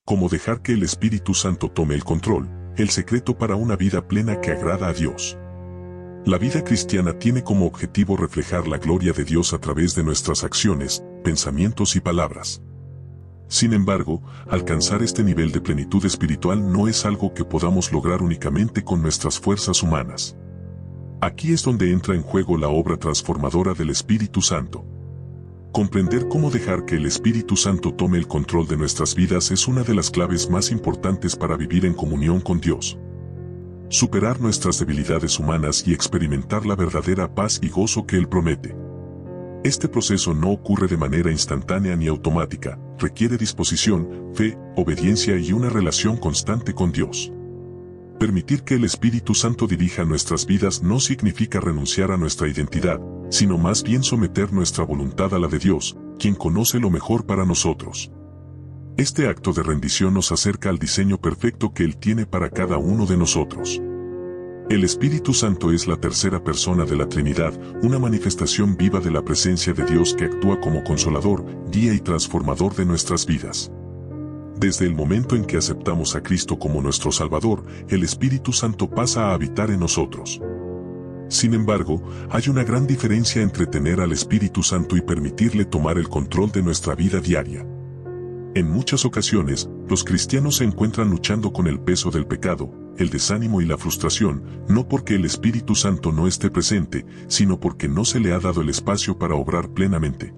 Cómo dejar que el Espíritu Santo tome el control, el secreto para una vida plena que agrada a Dios. La vida cristiana tiene como objetivo reflejar la gloria de Dios a través de nuestras acciones, pensamientos y palabras. Sin embargo, alcanzar este nivel de plenitud espiritual no es algo que podamos lograr únicamente con nuestras fuerzas humanas. Aquí es donde entra en juego la obra transformadora del Espíritu Santo. Comprender cómo dejar que el Espíritu Santo tome el control de nuestras vidas es una de las claves más importantes para vivir en comunión con Dios. Superar nuestras debilidades humanas y experimentar la verdadera paz y gozo que Él promete. Este proceso no ocurre de manera instantánea ni automática, requiere disposición, fe, obediencia y una relación constante con Dios. Permitir que el Espíritu Santo dirija nuestras vidas no significa renunciar a nuestra identidad, sino más bien someter nuestra voluntad a la de Dios, quien conoce lo mejor para nosotros. Este acto de rendición nos acerca al diseño perfecto que Él tiene para cada uno de nosotros. El Espíritu Santo es la tercera persona de la Trinidad, una manifestación viva de la presencia de Dios que actúa como consolador, guía y transformador de nuestras vidas. Desde el momento en que aceptamos a Cristo como nuestro Salvador, el Espíritu Santo pasa a habitar en nosotros. Sin embargo, hay una gran diferencia entre tener al Espíritu Santo y permitirle tomar el control de nuestra vida diaria. En muchas ocasiones, los cristianos se encuentran luchando con el peso del pecado, el desánimo y la frustración, no porque el Espíritu Santo no esté presente, sino porque no se le ha dado el espacio para obrar plenamente.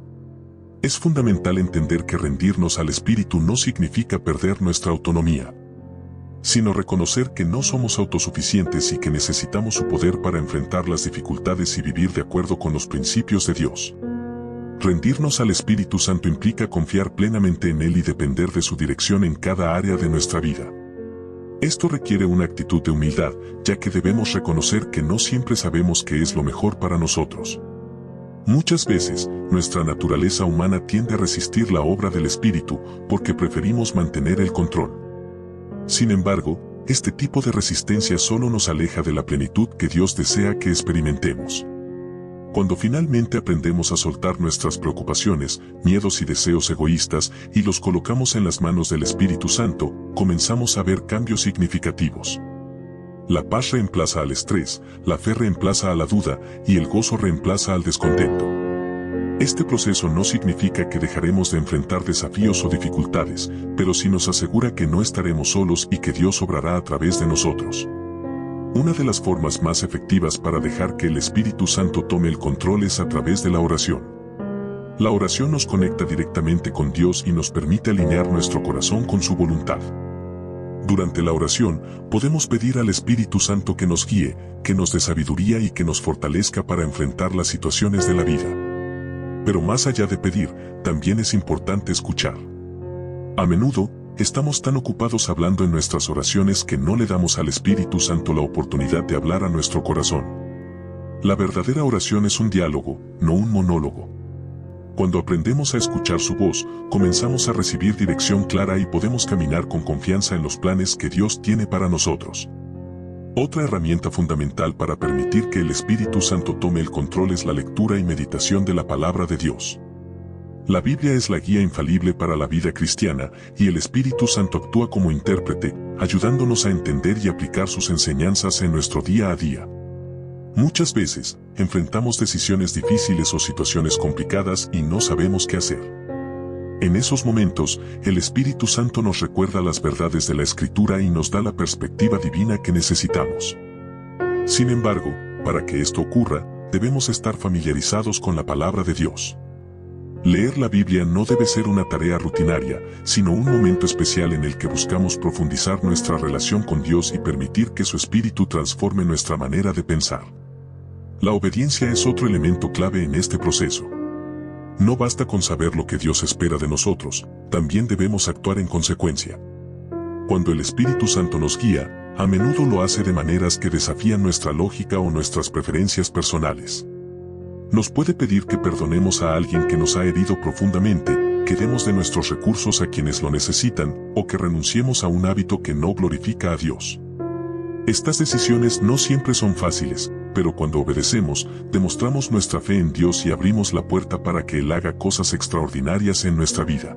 Es fundamental entender que rendirnos al Espíritu no significa perder nuestra autonomía, sino reconocer que no somos autosuficientes y que necesitamos su poder para enfrentar las dificultades y vivir de acuerdo con los principios de Dios. Rendirnos al Espíritu Santo implica confiar plenamente en Él y depender de su dirección en cada área de nuestra vida. Esto requiere una actitud de humildad, ya que debemos reconocer que no siempre sabemos qué es lo mejor para nosotros. Muchas veces, nuestra naturaleza humana tiende a resistir la obra del Espíritu porque preferimos mantener el control. Sin embargo, este tipo de resistencia solo nos aleja de la plenitud que Dios desea que experimentemos. Cuando finalmente aprendemos a soltar nuestras preocupaciones, miedos y deseos egoístas y los colocamos en las manos del Espíritu Santo, comenzamos a ver cambios significativos. La paz reemplaza al estrés, la fe reemplaza a la duda y el gozo reemplaza al descontento. Este proceso no significa que dejaremos de enfrentar desafíos o dificultades, pero sí nos asegura que no estaremos solos y que Dios obrará a través de nosotros. Una de las formas más efectivas para dejar que el Espíritu Santo tome el control es a través de la oración. La oración nos conecta directamente con Dios y nos permite alinear nuestro corazón con su voluntad. Durante la oración, podemos pedir al Espíritu Santo que nos guíe, que nos dé sabiduría y que nos fortalezca para enfrentar las situaciones de la vida. Pero más allá de pedir, también es importante escuchar. A menudo, estamos tan ocupados hablando en nuestras oraciones que no le damos al Espíritu Santo la oportunidad de hablar a nuestro corazón. La verdadera oración es un diálogo, no un monólogo. Cuando aprendemos a escuchar su voz, comenzamos a recibir dirección clara y podemos caminar con confianza en los planes que Dios tiene para nosotros. Otra herramienta fundamental para permitir que el Espíritu Santo tome el control es la lectura y meditación de la palabra de Dios. La Biblia es la guía infalible para la vida cristiana, y el Espíritu Santo actúa como intérprete, ayudándonos a entender y aplicar sus enseñanzas en nuestro día a día. Muchas veces, enfrentamos decisiones difíciles o situaciones complicadas y no sabemos qué hacer. En esos momentos, el Espíritu Santo nos recuerda las verdades de la Escritura y nos da la perspectiva divina que necesitamos. Sin embargo, para que esto ocurra, debemos estar familiarizados con la palabra de Dios. Leer la Biblia no debe ser una tarea rutinaria, sino un momento especial en el que buscamos profundizar nuestra relación con Dios y permitir que su Espíritu transforme nuestra manera de pensar. La obediencia es otro elemento clave en este proceso. No basta con saber lo que Dios espera de nosotros, también debemos actuar en consecuencia. Cuando el Espíritu Santo nos guía, a menudo lo hace de maneras que desafían nuestra lógica o nuestras preferencias personales. Nos puede pedir que perdonemos a alguien que nos ha herido profundamente, que demos de nuestros recursos a quienes lo necesitan, o que renunciemos a un hábito que no glorifica a Dios. Estas decisiones no siempre son fáciles, pero cuando obedecemos, demostramos nuestra fe en Dios y abrimos la puerta para que Él haga cosas extraordinarias en nuestra vida.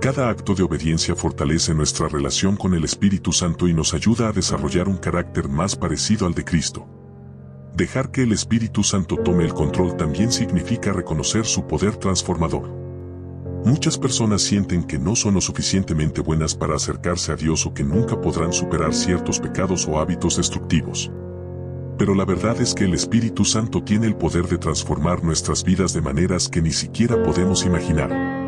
Cada acto de obediencia fortalece nuestra relación con el Espíritu Santo y nos ayuda a desarrollar un carácter más parecido al de Cristo. Dejar que el Espíritu Santo tome el control también significa reconocer su poder transformador. Muchas personas sienten que no son lo suficientemente buenas para acercarse a Dios o que nunca podrán superar ciertos pecados o hábitos destructivos. Pero la verdad es que el Espíritu Santo tiene el poder de transformar nuestras vidas de maneras que ni siquiera podemos imaginar.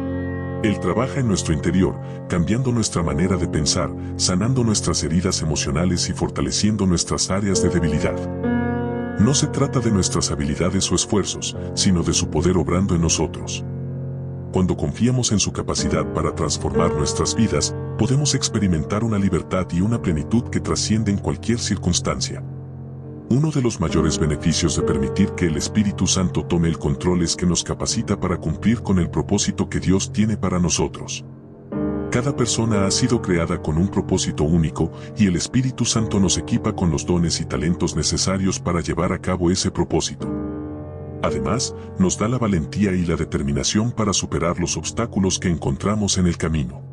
Él trabaja en nuestro interior, cambiando nuestra manera de pensar, sanando nuestras heridas emocionales y fortaleciendo nuestras áreas de debilidad. No se trata de nuestras habilidades o esfuerzos, sino de su poder obrando en nosotros. Cuando confiamos en su capacidad para transformar nuestras vidas, podemos experimentar una libertad y una plenitud que trascienden cualquier circunstancia. Uno de los mayores beneficios de permitir que el Espíritu Santo tome el control es que nos capacita para cumplir con el propósito que Dios tiene para nosotros. Cada persona ha sido creada con un propósito único y el Espíritu Santo nos equipa con los dones y talentos necesarios para llevar a cabo ese propósito. Además, nos da la valentía y la determinación para superar los obstáculos que encontramos en el camino.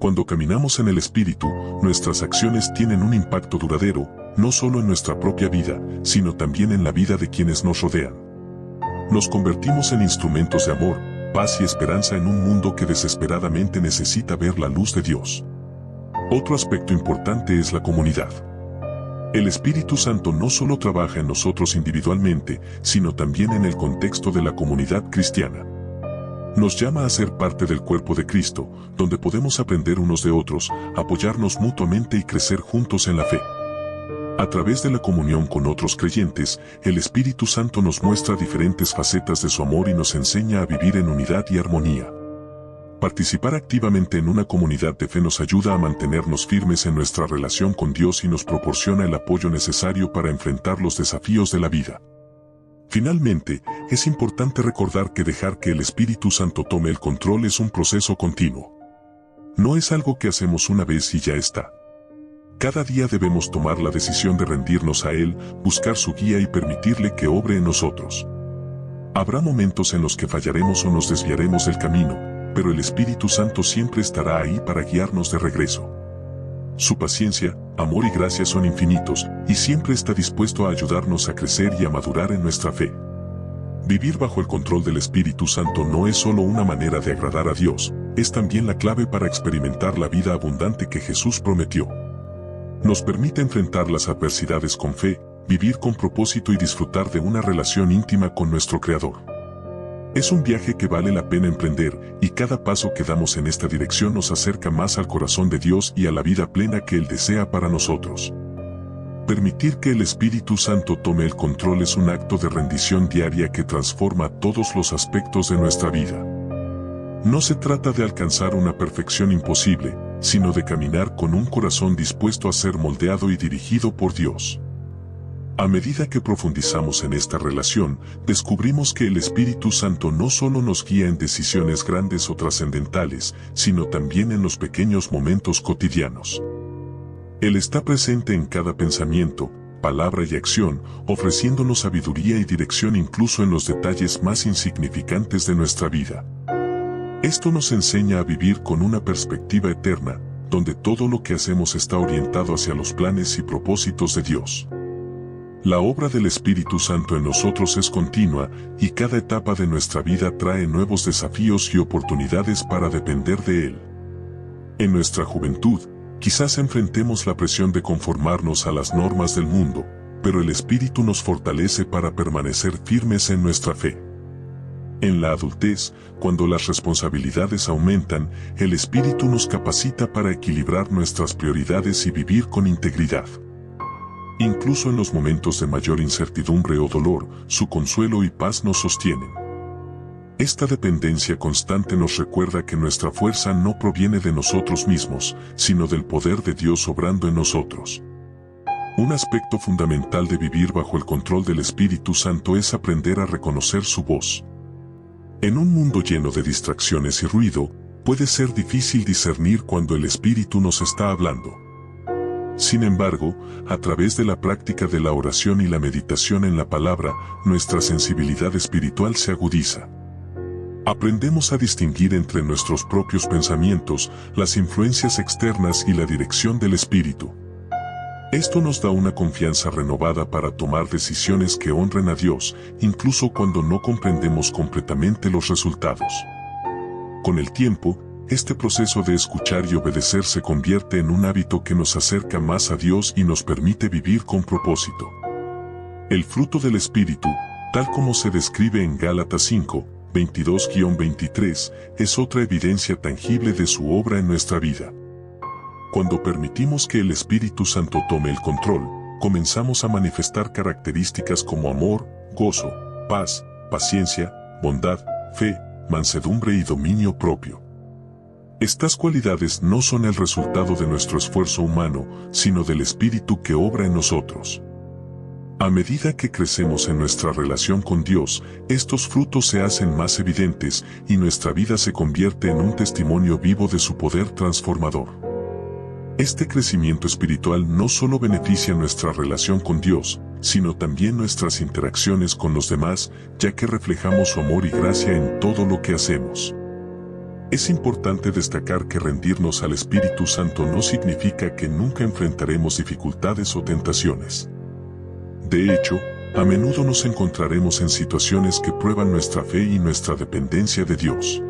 Cuando caminamos en el Espíritu, nuestras acciones tienen un impacto duradero, no solo en nuestra propia vida, sino también en la vida de quienes nos rodean. Nos convertimos en instrumentos de amor, paz y esperanza en un mundo que desesperadamente necesita ver la luz de Dios. Otro aspecto importante es la comunidad. El Espíritu Santo no solo trabaja en nosotros individualmente, sino también en el contexto de la comunidad cristiana. Nos llama a ser parte del cuerpo de Cristo, donde podemos aprender unos de otros, apoyarnos mutuamente y crecer juntos en la fe. A través de la comunión con otros creyentes, el Espíritu Santo nos muestra diferentes facetas de su amor y nos enseña a vivir en unidad y armonía. Participar activamente en una comunidad de fe nos ayuda a mantenernos firmes en nuestra relación con Dios y nos proporciona el apoyo necesario para enfrentar los desafíos de la vida. Finalmente, es importante recordar que dejar que el Espíritu Santo tome el control es un proceso continuo. No es algo que hacemos una vez y ya está. Cada día debemos tomar la decisión de rendirnos a Él, buscar su guía y permitirle que obre en nosotros. Habrá momentos en los que fallaremos o nos desviaremos del camino, pero el Espíritu Santo siempre estará ahí para guiarnos de regreso. Su paciencia, amor y gracia son infinitos, y siempre está dispuesto a ayudarnos a crecer y a madurar en nuestra fe. Vivir bajo el control del Espíritu Santo no es solo una manera de agradar a Dios, es también la clave para experimentar la vida abundante que Jesús prometió. Nos permite enfrentar las adversidades con fe, vivir con propósito y disfrutar de una relación íntima con nuestro Creador. Es un viaje que vale la pena emprender, y cada paso que damos en esta dirección nos acerca más al corazón de Dios y a la vida plena que Él desea para nosotros. Permitir que el Espíritu Santo tome el control es un acto de rendición diaria que transforma todos los aspectos de nuestra vida. No se trata de alcanzar una perfección imposible, sino de caminar con un corazón dispuesto a ser moldeado y dirigido por Dios. A medida que profundizamos en esta relación, descubrimos que el Espíritu Santo no solo nos guía en decisiones grandes o trascendentales, sino también en los pequeños momentos cotidianos. Él está presente en cada pensamiento, palabra y acción, ofreciéndonos sabiduría y dirección incluso en los detalles más insignificantes de nuestra vida. Esto nos enseña a vivir con una perspectiva eterna, donde todo lo que hacemos está orientado hacia los planes y propósitos de Dios. La obra del Espíritu Santo en nosotros es continua, y cada etapa de nuestra vida trae nuevos desafíos y oportunidades para depender de Él. En nuestra juventud, quizás enfrentemos la presión de conformarnos a las normas del mundo, pero el Espíritu nos fortalece para permanecer firmes en nuestra fe. En la adultez, cuando las responsabilidades aumentan, el Espíritu nos capacita para equilibrar nuestras prioridades y vivir con integridad. Incluso en los momentos de mayor incertidumbre o dolor, su consuelo y paz nos sostienen. Esta dependencia constante nos recuerda que nuestra fuerza no proviene de nosotros mismos, sino del poder de Dios obrando en nosotros. Un aspecto fundamental de vivir bajo el control del Espíritu Santo es aprender a reconocer su voz. En un mundo lleno de distracciones y ruido, puede ser difícil discernir cuando el Espíritu nos está hablando. Sin embargo, a través de la práctica de la oración y la meditación en la palabra, nuestra sensibilidad espiritual se agudiza. Aprendemos a distinguir entre nuestros propios pensamientos, las influencias externas y la dirección del Espíritu. Esto nos da una confianza renovada para tomar decisiones que honren a Dios, incluso cuando no comprendemos completamente los resultados. Con el tiempo, este proceso de escuchar y obedecer se convierte en un hábito que nos acerca más a Dios y nos permite vivir con propósito. El fruto del Espíritu, tal como se describe en Gálatas 5, 22-23, es otra evidencia tangible de su obra en nuestra vida. Cuando permitimos que el Espíritu Santo tome el control, comenzamos a manifestar características como amor, gozo, paz, paciencia, bondad, fe, mansedumbre y dominio propio. Estas cualidades no son el resultado de nuestro esfuerzo humano, sino del Espíritu que obra en nosotros. A medida que crecemos en nuestra relación con Dios, estos frutos se hacen más evidentes y nuestra vida se convierte en un testimonio vivo de su poder transformador. Este crecimiento espiritual no solo beneficia nuestra relación con Dios, sino también nuestras interacciones con los demás, ya que reflejamos su amor y gracia en todo lo que hacemos. Es importante destacar que rendirnos al Espíritu Santo no significa que nunca enfrentaremos dificultades o tentaciones. De hecho, a menudo nos encontraremos en situaciones que prueban nuestra fe y nuestra dependencia de Dios.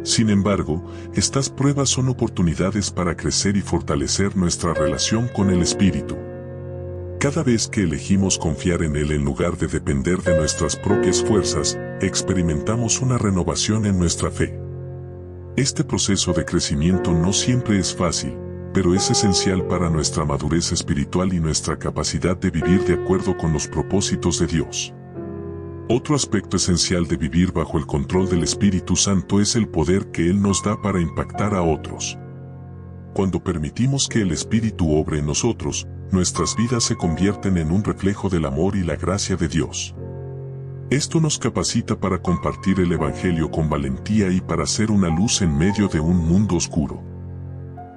Sin embargo, estas pruebas son oportunidades para crecer y fortalecer nuestra relación con el Espíritu. Cada vez que elegimos confiar en Él en lugar de depender de nuestras propias fuerzas, experimentamos una renovación en nuestra fe. Este proceso de crecimiento no siempre es fácil, pero es esencial para nuestra madurez espiritual y nuestra capacidad de vivir de acuerdo con los propósitos de Dios. Otro aspecto esencial de vivir bajo el control del Espíritu Santo es el poder que Él nos da para impactar a otros. Cuando permitimos que el Espíritu obre en nosotros, nuestras vidas se convierten en un reflejo del amor y la gracia de Dios. Esto nos capacita para compartir el Evangelio con valentía y para ser una luz en medio de un mundo oscuro.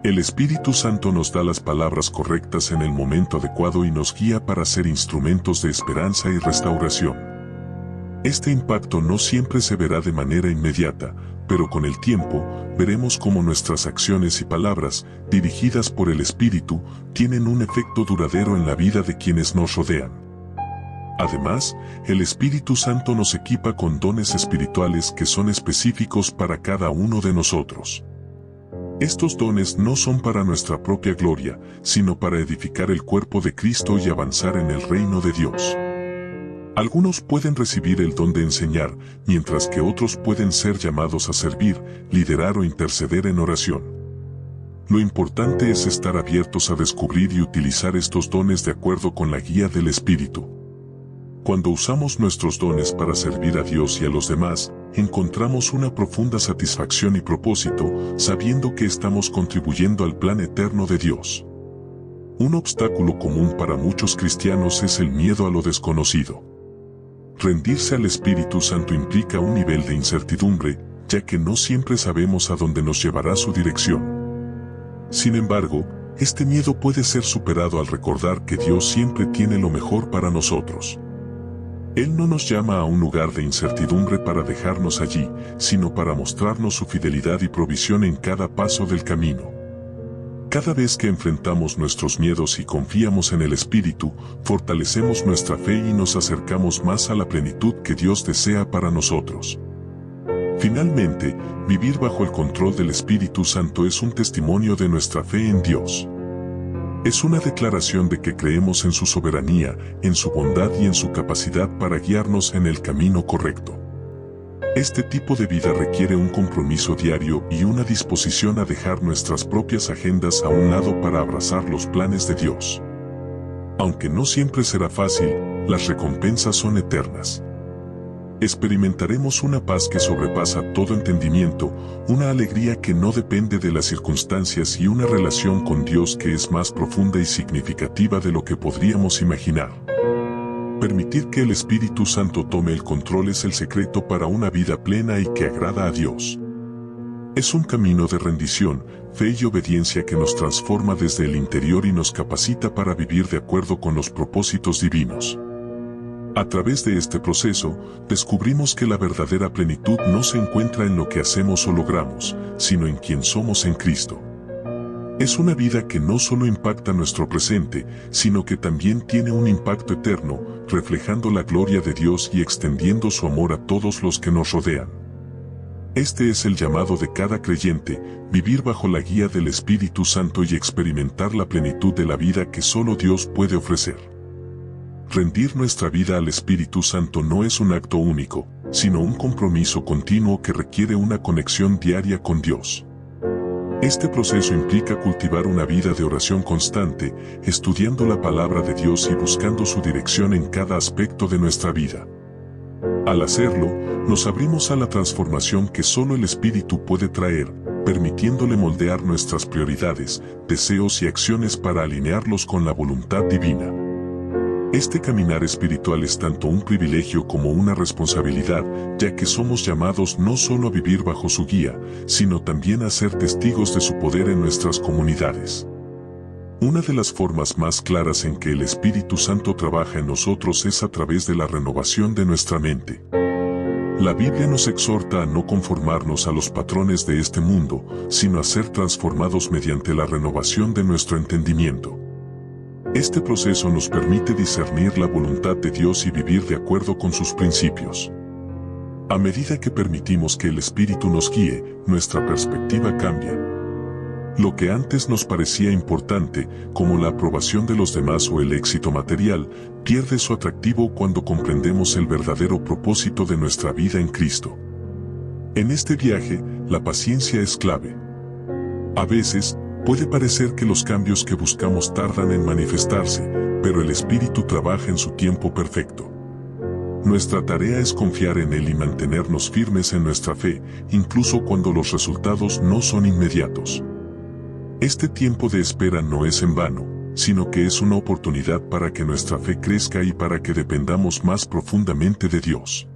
El Espíritu Santo nos da las palabras correctas en el momento adecuado y nos guía para ser instrumentos de esperanza y restauración. Este impacto no siempre se verá de manera inmediata, pero con el tiempo, veremos cómo nuestras acciones y palabras, dirigidas por el Espíritu, tienen un efecto duradero en la vida de quienes nos rodean. Además, el Espíritu Santo nos equipa con dones espirituales que son específicos para cada uno de nosotros. Estos dones no son para nuestra propia gloria, sino para edificar el cuerpo de Cristo y avanzar en el reino de Dios. Algunos pueden recibir el don de enseñar, mientras que otros pueden ser llamados a servir, liderar o interceder en oración. Lo importante es estar abiertos a descubrir y utilizar estos dones de acuerdo con la guía del Espíritu. Cuando usamos nuestros dones para servir a Dios y a los demás, encontramos una profunda satisfacción y propósito, sabiendo que estamos contribuyendo al plan eterno de Dios. Un obstáculo común para muchos cristianos es el miedo a lo desconocido. Rendirse al Espíritu Santo implica un nivel de incertidumbre, ya que no siempre sabemos a dónde nos llevará su dirección. Sin embargo, este miedo puede ser superado al recordar que Dios siempre tiene lo mejor para nosotros. Él no nos llama a un lugar de incertidumbre para dejarnos allí, sino para mostrarnos su fidelidad y provisión en cada paso del camino. Cada vez que enfrentamos nuestros miedos y confiamos en el Espíritu, fortalecemos nuestra fe y nos acercamos más a la plenitud que Dios desea para nosotros. Finalmente, vivir bajo el control del Espíritu Santo es un testimonio de nuestra fe en Dios. Es una declaración de que creemos en su soberanía, en su bondad y en su capacidad para guiarnos en el camino correcto. Este tipo de vida requiere un compromiso diario y una disposición a dejar nuestras propias agendas a un lado para abrazar los planes de Dios. Aunque no siempre será fácil, las recompensas son eternas. Experimentaremos una paz que sobrepasa todo entendimiento, una alegría que no depende de las circunstancias y una relación con Dios que es más profunda y significativa de lo que podríamos imaginar. Permitir que el Espíritu Santo tome el control es el secreto para una vida plena y que agrada a Dios. Es un camino de rendición, fe y obediencia que nos transforma desde el interior y nos capacita para vivir de acuerdo con los propósitos divinos. A través de este proceso, descubrimos que la verdadera plenitud no se encuentra en lo que hacemos o logramos, sino en quien somos en Cristo. Es una vida que no solo impacta nuestro presente, sino que también tiene un impacto eterno, reflejando la gloria de Dios y extendiendo su amor a todos los que nos rodean. Este es el llamado de cada creyente, vivir bajo la guía del Espíritu Santo y experimentar la plenitud de la vida que solo Dios puede ofrecer. Rendir nuestra vida al Espíritu Santo no es un acto único, sino un compromiso continuo que requiere una conexión diaria con Dios. Este proceso implica cultivar una vida de oración constante, estudiando la palabra de Dios y buscando su dirección en cada aspecto de nuestra vida. Al hacerlo, nos abrimos a la transformación que solo el Espíritu puede traer, permitiéndole moldear nuestras prioridades, deseos y acciones para alinearlos con la voluntad divina. Este caminar espiritual es tanto un privilegio como una responsabilidad, ya que somos llamados no solo a vivir bajo su guía, sino también a ser testigos de su poder en nuestras comunidades. Una de las formas más claras en que el Espíritu Santo trabaja en nosotros es a través de la renovación de nuestra mente. La Biblia nos exhorta a no conformarnos a los patrones de este mundo, sino a ser transformados mediante la renovación de nuestro entendimiento. Este proceso nos permite discernir la voluntad de Dios y vivir de acuerdo con sus principios. A medida que permitimos que el Espíritu nos guíe, nuestra perspectiva cambia. Lo que antes nos parecía importante, como la aprobación de los demás o el éxito material, pierde su atractivo cuando comprendemos el verdadero propósito de nuestra vida en Cristo. En este viaje, la paciencia es clave. A veces, puede parecer que los cambios que buscamos tardan en manifestarse, pero el Espíritu trabaja en su tiempo perfecto. Nuestra tarea es confiar en Él y mantenernos firmes en nuestra fe, incluso cuando los resultados no son inmediatos. Este tiempo de espera no es en vano, sino que es una oportunidad para que nuestra fe crezca y para que dependamos más profundamente de Dios.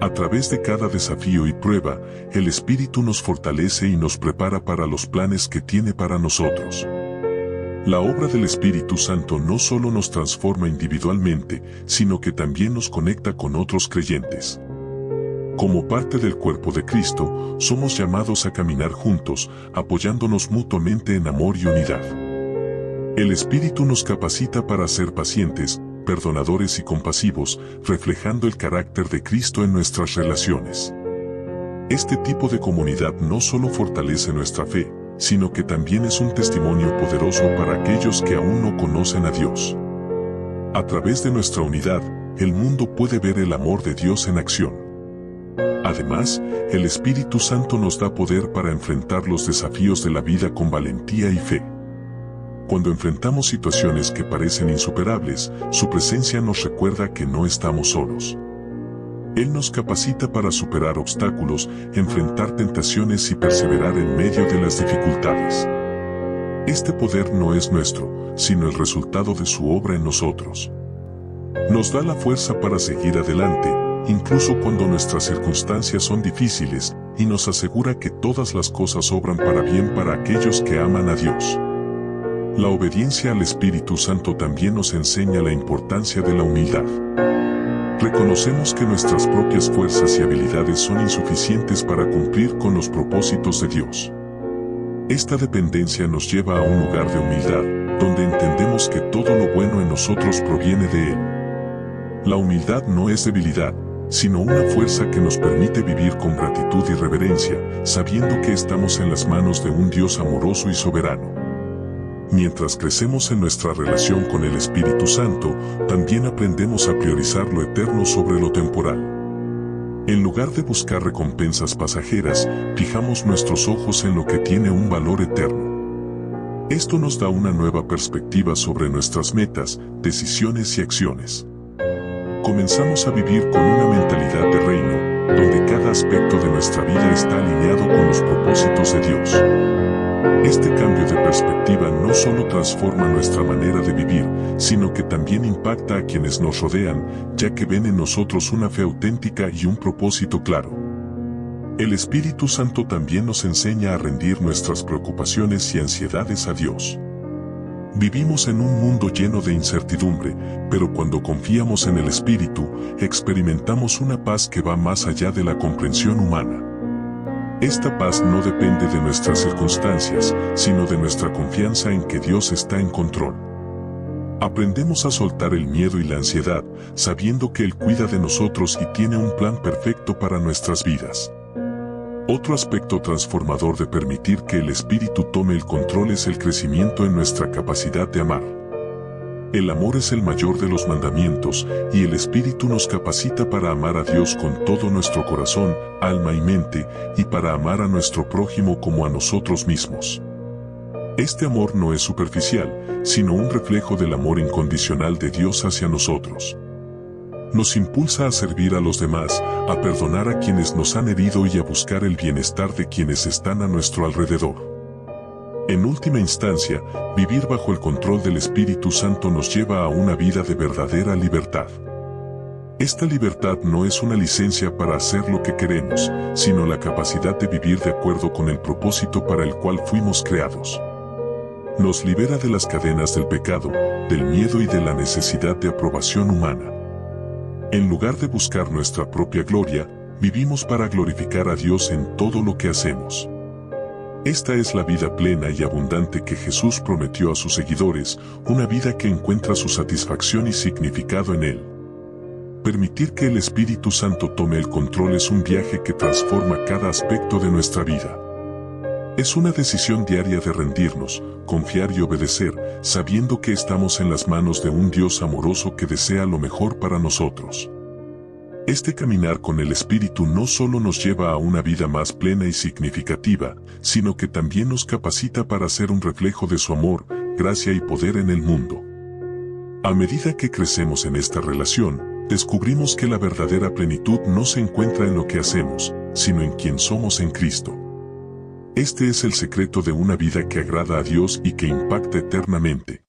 A través de cada desafío y prueba, el Espíritu nos fortalece y nos prepara para los planes que tiene para nosotros. La obra del Espíritu Santo no solo nos transforma individualmente, sino que también nos conecta con otros creyentes. Como parte del cuerpo de Cristo, somos llamados a caminar juntos, apoyándonos mutuamente en amor y unidad. El Espíritu nos capacita para ser pacientes, perdonadores y compasivos, reflejando el carácter de Cristo en nuestras relaciones. Este tipo de comunidad no solo fortalece nuestra fe, sino que también es un testimonio poderoso para aquellos que aún no conocen a Dios. A través de nuestra unidad, el mundo puede ver el amor de Dios en acción. Además, el Espíritu Santo nos da poder para enfrentar los desafíos de la vida con valentía y fe. Cuando enfrentamos situaciones que parecen insuperables, su presencia nos recuerda que no estamos solos. Él nos capacita para superar obstáculos, enfrentar tentaciones y perseverar en medio de las dificultades. Este poder no es nuestro, sino el resultado de su obra en nosotros. Nos da la fuerza para seguir adelante, incluso cuando nuestras circunstancias son difíciles, y nos asegura que todas las cosas obran para bien para aquellos que aman a Dios. La obediencia al Espíritu Santo también nos enseña la importancia de la humildad. Reconocemos que nuestras propias fuerzas y habilidades son insuficientes para cumplir con los propósitos de Dios. Esta dependencia nos lleva a un lugar de humildad, donde entendemos que todo lo bueno en nosotros proviene de Él. La humildad no es debilidad, sino una fuerza que nos permite vivir con gratitud y reverencia, sabiendo que estamos en las manos de un Dios amoroso y soberano. Mientras crecemos en nuestra relación con el Espíritu Santo, también aprendemos a priorizar lo eterno sobre lo temporal. En lugar de buscar recompensas pasajeras, fijamos nuestros ojos en lo que tiene un valor eterno. Esto nos da una nueva perspectiva sobre nuestras metas, decisiones y acciones. Comenzamos a vivir con una mentalidad de reino, donde cada aspecto de nuestra vida está alineado con los propósitos de Dios. Este cambio de perspectiva no solo transforma nuestra manera de vivir, sino que también impacta a quienes nos rodean, ya que ven en nosotros una fe auténtica y un propósito claro. El Espíritu Santo también nos enseña a rendir nuestras preocupaciones y ansiedades a Dios. Vivimos en un mundo lleno de incertidumbre, pero cuando confiamos en el Espíritu, experimentamos una paz que va más allá de la comprensión humana. Esta paz no depende de nuestras circunstancias, sino de nuestra confianza en que Dios está en control. Aprendemos a soltar el miedo y la ansiedad, sabiendo que Él cuida de nosotros y tiene un plan perfecto para nuestras vidas. Otro aspecto transformador de permitir que el Espíritu tome el control es el crecimiento en nuestra capacidad de amar. El amor es el mayor de los mandamientos, y el Espíritu nos capacita para amar a Dios con todo nuestro corazón, alma y mente, y para amar a nuestro prójimo como a nosotros mismos. Este amor no es superficial, sino un reflejo del amor incondicional de Dios hacia nosotros. Nos impulsa a servir a los demás, a perdonar a quienes nos han herido y a buscar el bienestar de quienes están a nuestro alrededor. En última instancia, vivir bajo el control del Espíritu Santo nos lleva a una vida de verdadera libertad. Esta libertad no es una licencia para hacer lo que queremos, sino la capacidad de vivir de acuerdo con el propósito para el cual fuimos creados. Nos libera de las cadenas del pecado, del miedo y de la necesidad de aprobación humana. En lugar de buscar nuestra propia gloria, vivimos para glorificar a Dios en todo lo que hacemos. Esta es la vida plena y abundante que Jesús prometió a sus seguidores, una vida que encuentra su satisfacción y significado en Él. Permitir que el Espíritu Santo tome el control es un viaje que transforma cada aspecto de nuestra vida. Es una decisión diaria de rendirnos, confiar y obedecer, sabiendo que estamos en las manos de un Dios amoroso que desea lo mejor para nosotros. Este caminar con el Espíritu no solo nos lleva a una vida más plena y significativa, sino que también nos capacita para ser un reflejo de su amor, gracia y poder en el mundo. A medida que crecemos en esta relación, descubrimos que la verdadera plenitud no se encuentra en lo que hacemos, sino en quien somos en Cristo. Este es el secreto de una vida que agrada a Dios y que impacta eternamente.